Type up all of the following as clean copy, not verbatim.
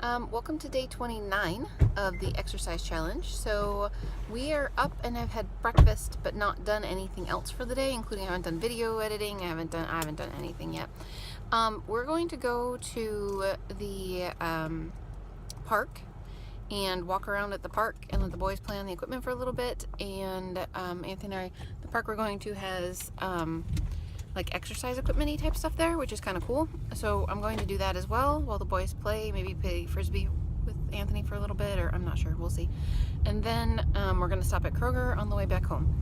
Welcome to day 29 of the exercise challenge. So we are up and have had breakfast but not done anything else for the day, including I haven't done video editing, I haven't done anything yet. We're going to go to the park and walk around at the park and let the boys play on the equipment for a little bit. And Anthony and I, the park we're going to has like exercise equipment-y type stuff there, which is kind of cool. So I'm going to do that as well while the boys play, maybe play frisbee with Anthony for a little bit, or I'm not sure, we'll see. And then we're gonna stop at Kroger on the way back home.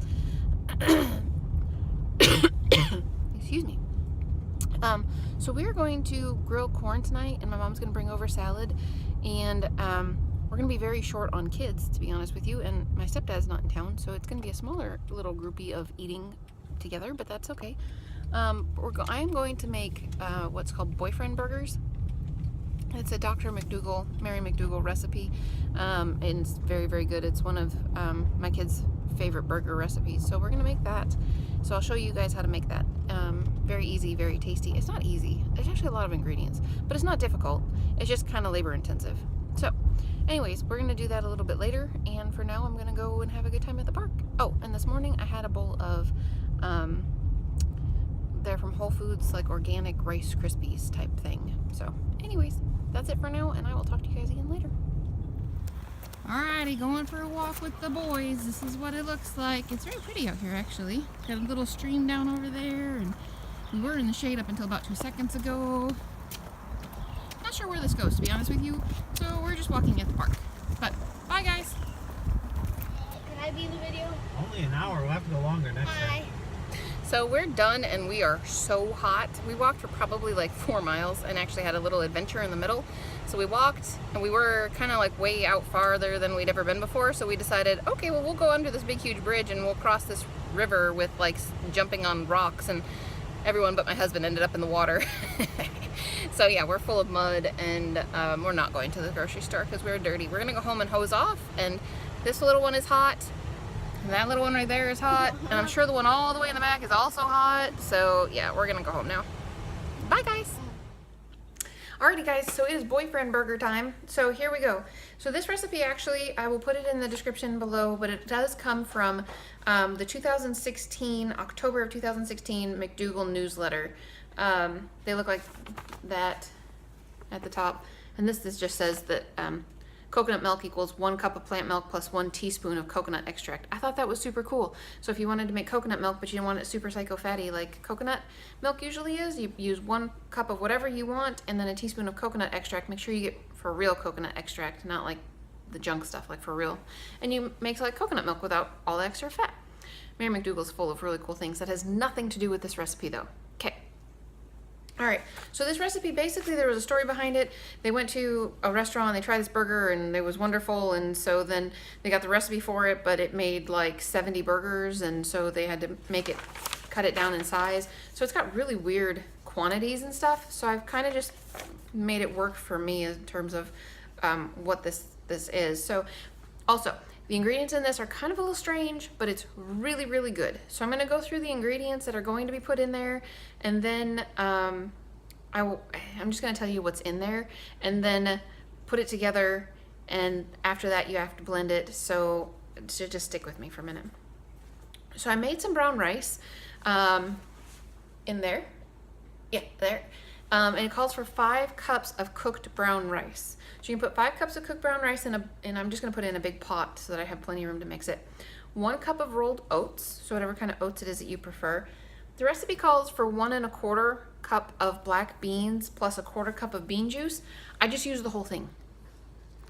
Excuse me. So we are going to grill corn tonight, and my mom's gonna bring over salad, and we're gonna be very short on kids, to be honest with you, and my stepdad's not in town, so it's gonna be a smaller little groupie of eating together, but that's okay. I am going to make what's called boyfriend burgers. It's a Dr. McDougall, Mary McDougall recipe, and it's very, very good. It's one of my kids' favorite burger recipes, so we're gonna make that. So I'll show you guys how to make that. Very easy, very tasty. It's not easy. There's actually a lot of ingredients, but it's not difficult. It's just kind of labor intensive. So anyways, we're gonna do that a little bit later, and for now I'm gonna go and have a good time at the park. Oh, and this morning I had a bowl of they're from Whole Foods, like organic Rice Krispies type thing. So anyways, that's it for now, and I will talk to you guys again later. Alrighty, going for a walk with the boys. This is what it looks like. It's very pretty out here, actually. Got a little stream down over there, and we were in the shade up until about 2 seconds ago. Not sure where this goes, to be honest with you, so we're just walking at the park. But bye, guys. Can I be in the video? Only an hour. We'll have to go longer next time. So we're done, and we are so hot. We walked for probably like 4 miles and actually had a little adventure in the middle. So we walked, and we were kind of like way out farther than we'd ever been before. So we decided, okay, well, we'll go under this big, huge bridge and we'll cross this river with like jumping on rocks, and everyone but my husband ended up in the water. So yeah, we're full of mud, and we're not going to the grocery store because we're dirty. We're gonna go home and hose off, and this little one is hot. That little one right there is hot, and I'm sure the one all the way in the back is also hot. So yeah, we're gonna go home now. Bye, guys. Alrighty, guys, so it is boyfriend burger time. So here we go. So this recipe, actually, I will put it in the description below, but it does come from the 2016, October of 2016 McDougall newsletter. They look like that at the top, and this just says that coconut milk equals 1 cup of plant milk plus 1 teaspoon of coconut extract. I thought that was super cool. So if you wanted to make coconut milk, but you don't want it super psycho fatty like coconut milk usually is, you use 1 cup of whatever you want and then a teaspoon of coconut extract. Make sure you get for real coconut extract, not like the junk stuff, like for real. And you make like coconut milk without all the extra fat. Mary McDougall's full of really cool things. That has nothing to do with this recipe though. Okay. All right, so this recipe, basically there was a story behind it. They went to a restaurant, they tried this burger, and it was wonderful, and so then they got the recipe for it, but it made like 70 burgers, and so they had to cut it down in size. So it's got really weird quantities and stuff, so I've kind of just made it work for me in terms of what this is. So also, the ingredients in this are kind of a little strange, but it's really, really good. So I'm gonna go through the ingredients that are going to be put in there, and then I'm just gonna tell you what's in there, and then put it together, and after that you have to blend it, so just stick with me for a minute. So I made some brown rice in there. Yeah, there. And it calls for 5 cups of cooked brown rice. So you can put 5 cups of cooked brown rice and I'm just gonna put it in a big pot so that I have plenty of room to mix it. 1 cup of rolled oats, so whatever kind of oats it is that you prefer. The recipe calls for 1 1/4 cup of black beans plus 1/4 cup of bean juice. I just use the whole thing.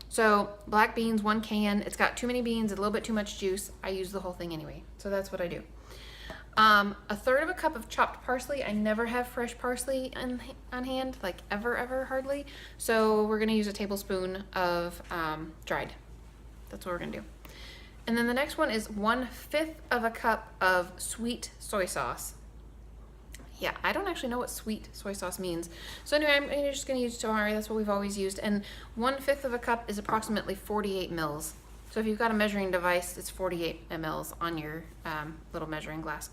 So black beans, 1 can. It's got too many beans, a little bit too much juice. I use the whole thing anyway. So that's what I do. 1/3 cup of chopped parsley. I never have fresh parsley on hand, like ever, hardly. So we're gonna use a tablespoon of dried. That's what we're gonna do. And then the next one is 1/5 cup of sweet soy sauce. Yeah, I don't actually know what sweet soy sauce means. So anyway, I'm just gonna use tamari. That's what we've always used. And 1/5 cup is approximately 48 mils. So if you've got a measuring device, it's 48 mLs on your little measuring glass.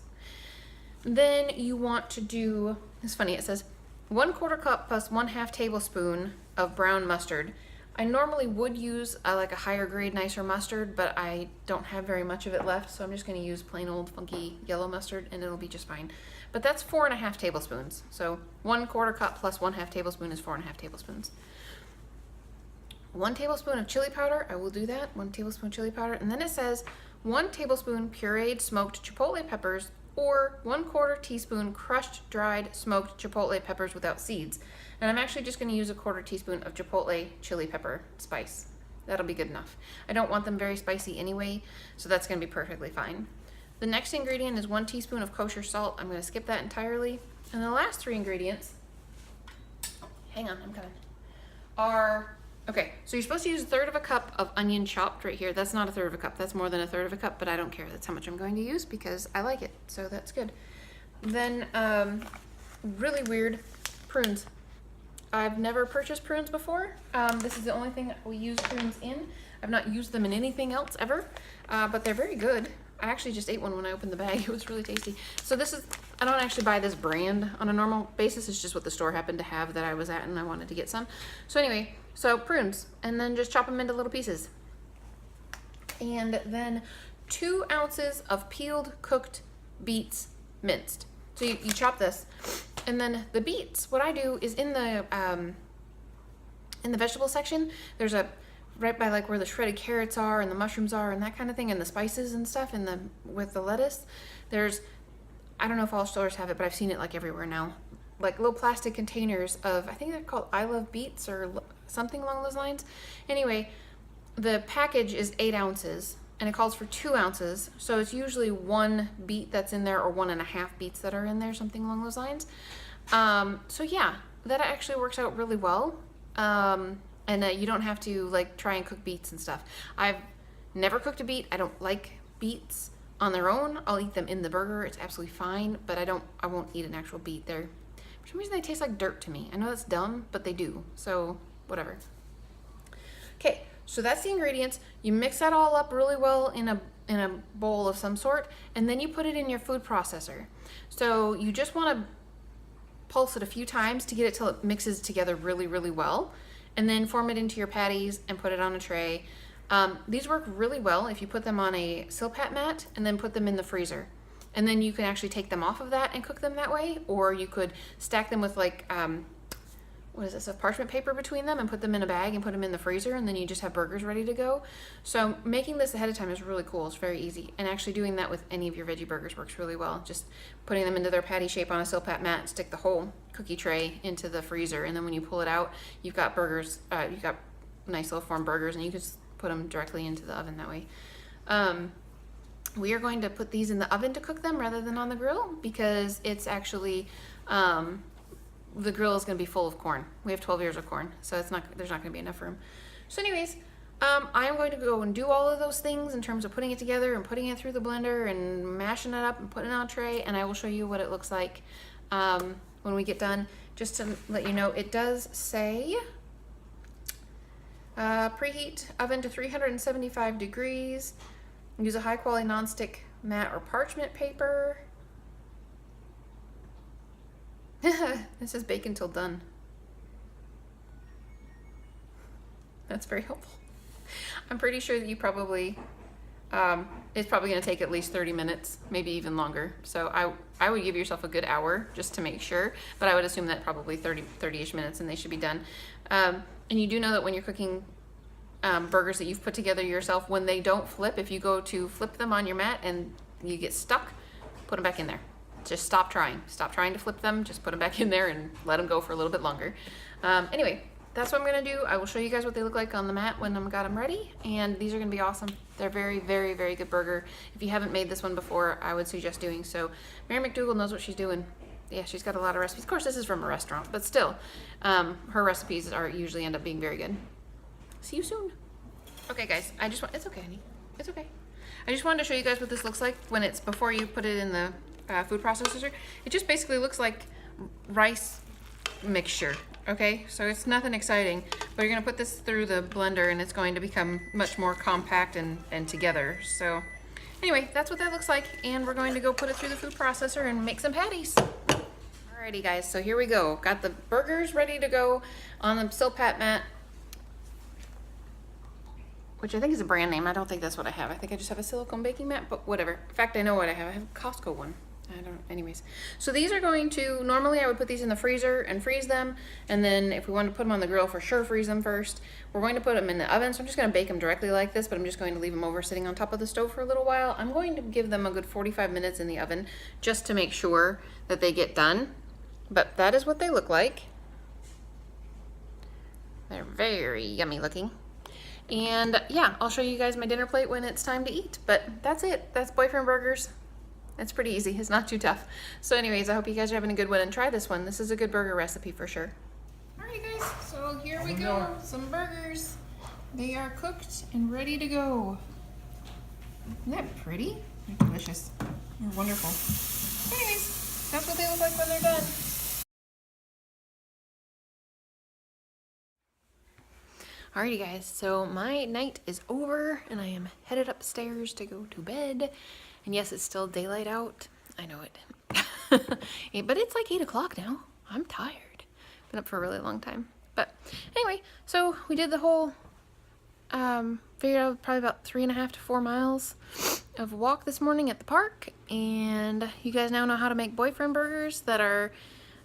Then you want to do, it's funny, it says 1/4 cup plus 1/2 tablespoon of brown mustard. I normally would use like a higher grade, nicer mustard, but I don't have very much of it left, so I'm just gonna use plain old funky yellow mustard and it'll be just fine. But that's 4.5 tablespoons. So 1/4 cup plus 1/2 tablespoon is 4.5 tablespoons. 1 tablespoon of chili powder, I will do that, 1 tablespoon chili powder. And then it says 1 tablespoon pureed smoked chipotle peppers or 1/4 teaspoon crushed dried smoked chipotle peppers without seeds. And I'm actually just going to use 1/4 teaspoon of chipotle chili pepper spice. That'll be good enough. I don't want them very spicy anyway, so that's going to be perfectly fine. The next ingredient is 1 teaspoon of kosher salt. I'm going to skip that entirely. And the last 3 ingredients, hang on, I'm coming, are, okay, so you're supposed to use 1/3 cup of onion chopped right here. That's not 1/3 cup, that's more than 1/3 cup, but I don't care. That's how much I'm going to use because I like it, so that's good. Then, really weird, prunes. I've never purchased prunes before. This is the only thing we use prunes in. I've not used them in anything else ever, but they're very good. I actually just ate one when I opened the bag. It was really tasty. So this is, I don't actually buy this brand on a normal basis. It's just what the store happened to have that I was at and I wanted to get some. So anyway, so prunes, and then just chop them into little pieces. And then 2 ounces of peeled cooked beets minced. So you chop this. And then the beets, what I do is in the vegetable section, there's a, right by like where the shredded carrots are and the mushrooms are and that kind of thing, and the spices and stuff, and with the lettuce, there's, I don't know if all stores have it, but I've seen it like everywhere now, like little plastic containers of, I think they're called I Love Beets or something along those lines. Anyway, the package is 8 ounces. And it calls for 2 ounces, so it's usually 1 beet that's in there or 1.5 beets that are in there, something along those lines. So yeah, that actually works out really well. And you don't have to like try and cook beets and stuff. I've never cooked a beet. I don't like beets on their own. I'll eat them in the burger. It's absolutely fine, but I won't eat an actual beet. For some reason they taste like dirt to me. I know that's dumb, but they do. So whatever. Okay. So that's the ingredients. You mix that all up really well in a bowl of some sort, and then you put it in your food processor. So you just want to pulse it a few times to get it till it mixes together really, really well, and then form it into your patties and put it on a tray. These work really well if you put them on a Silpat mat and then put them in the freezer. And then you can actually take them off of that and cook them that way, or you could stack them with like, what is this, a parchment paper between them and put them in a bag and put them in the freezer, and then you just have burgers ready to go. So making this ahead of time is really cool. It's very easy, and actually doing that with any of your veggie burgers works really well. Just putting them into their patty shape on a Silpat mat, stick the whole cookie tray into the freezer, and then when you pull it out, you've got burgers, you've got nice little form burgers, and you can just put them directly into the oven that way. We are going to put these in the oven to cook them rather than on the grill, because it's actually the grill is going to be full of corn. We have 12 ears of corn, so there's not going to be enough room. So anyways, I am going to go and do all of those things in terms of putting it together and putting it through the blender and mashing it up and putting it on a tray, and I will show you what it looks like when we get done. Just to let you know, it does say preheat oven to 375 degrees. Use a high quality nonstick mat or parchment paper. It says bake until done. That's very helpful. I'm pretty sure that you probably, it's probably going to take at least 30 minutes, maybe even longer. So I would give yourself a good hour just to make sure, but I would assume that probably 30-ish minutes and they should be done. And you do know that when you're cooking burgers that you've put together yourself, when they don't flip, if you go to flip them on your mat and you get stuck, put them back in there. Just stop trying to flip them, just put them back in there and let them go for a little bit longer. Anyway, that's what I'm gonna do. I will show you guys what they look like on the mat when I've got them ready, and these are gonna be awesome. They're very, very, very good burger. If you haven't made this one before, I would suggest doing so. Mary McDougall knows what she's doing. Yeah, she's got a lot of recipes. Of course, this is from a restaurant, but still, her recipes usually end up being very good. See you soon. Okay, guys, it's okay, honey. It's okay. I just wanted to show you guys what this looks like when it's before you put it in the food processor. It just basically looks like rice mixture. Okay, so it's nothing exciting, but you're gonna put this through the blender and it's going to become much more compact and together. So anyway, that's what that looks like, and we're going to go put it through the food processor and make some patties. Alrighty guys, so here we go. Got the burgers ready to go on the Silpat mat. which I think is a brand name. I don't think that's what I have. I think I just have a silicone baking mat, but whatever. In fact, I know what I have. I have a Costco one. I don't know. Anyways, so these are going to, normally I would put these in the freezer and freeze them, and then if we want to put them on the grill, for sure freeze them first. We're going to put them in the oven, so I'm just going to bake them directly like this, but I'm just going to leave them over sitting on top of the stove for a little while. I'm going to give them a good 45 minutes in the oven just to make sure that they get done. But that is what they look like. They're very yummy looking. And yeah, I'll show you guys my dinner plate when it's time to eat. But that's it. That's boyfriend burgers. It's pretty easy. It's not too tough. So anyways, I hope you guys are having a good one and try this one. This is a good burger recipe for sure. Alright guys, so here we go. Some burgers. They are cooked and ready to go. Isn't that pretty? They're delicious. They're wonderful. Anyways, that's what they look like when they're done. Alrighty guys, so my night is over and I am headed upstairs to go to bed. And yes, it's still daylight out. I know it. But it's like 8 o'clock now. I'm tired. Been up for a really long time. But anyway, so we did the whole, figured out probably about 3.5 to 4 miles of walk this morning at the park. And you guys now know how to make boyfriend burgers that are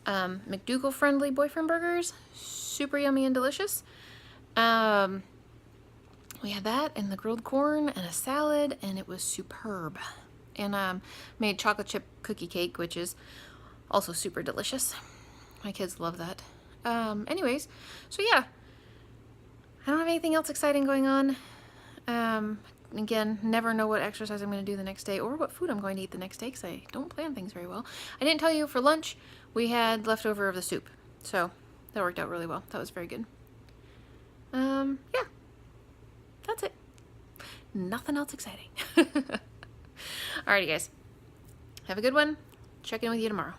McDougall friendly boyfriend burgers. Super yummy and delicious. We had that and the grilled corn and a salad, and it was superb. And made chocolate chip cookie cake, which is also super delicious. My kids love that. Anyways, so yeah, I don't have anything else exciting going on. Again, never know what exercise I'm going to do the next day or what food I'm going to eat the next day because I don't plan things very well. I didn't tell you, for lunch we had leftover of the soup, so that worked out really well. That was very good. Yeah, that's it. Nothing else exciting. Alrighty guys, have a good one. Check in with you tomorrow.